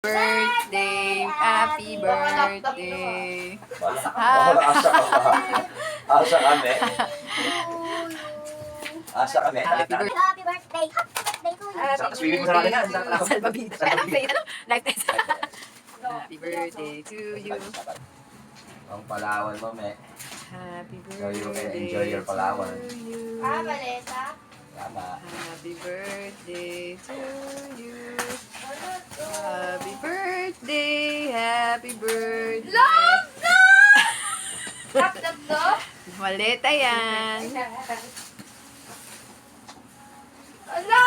Birthday, happy birthday. Asa ka pa. Asa kami. Asa kami. Happy birthday. Happy birthday! Happy birthday to you! Swimming mo sa natin yan. Salvavida. Ano play? Ano? Life test. Happy birthday to you. Ang Palawan mo, me. Happy So you can birthday enjoy your Palawan. to you. Valesa? Tama. Happy birthday to you. Happy birthday, happy birthday. Love na! Love na to? Maleta yan. Ala!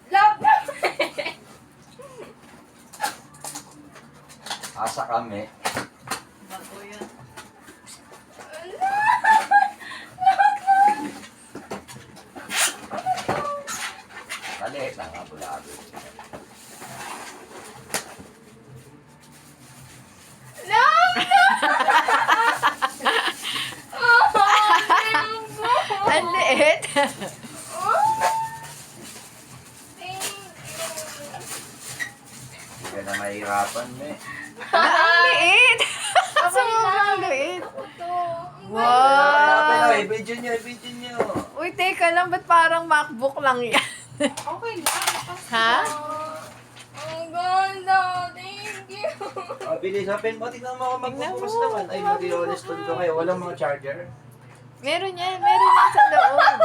Love na! Asa kami. Maliit lang nga bulado. Love na! Ang liit. Hindi ka na mahirapan, me. Ang liit. Sobrang liit. Wow. Wow! Video nyo, video nyo. Uy, teka lang. Ba't parang MacBook lang yan? Okay lang. Ha? Ang ganda. Thank you. Bilis, open mo. Tignan mo ako magpupukas Tignan mo. naman. Ay, mag-i-honest ko kayo. Walang mga charger. Meron yan. Meron yan sa loob.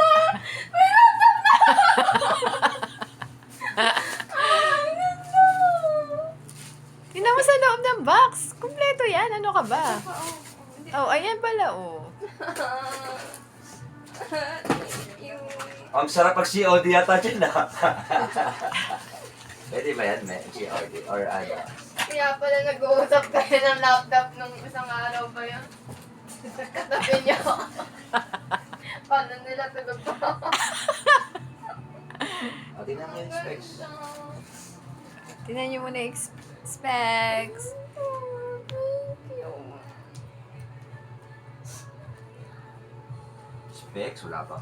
Tingnan mo sa loob ng box. Kumpleto yan. Ano ka ba? Oh, ayan pala, oh. Thank you. Ang sarap pag COD yata dyan na. Pwede ba yan, me? COD or ano? Kaya pala nag-uusap kayo ng laptop nung isang araw ba yun? Katabi niyo. Paano nila tulog pa? O, tingnan mo yung specs. Tingnan niyo muna yung specs. Specs, wala pa.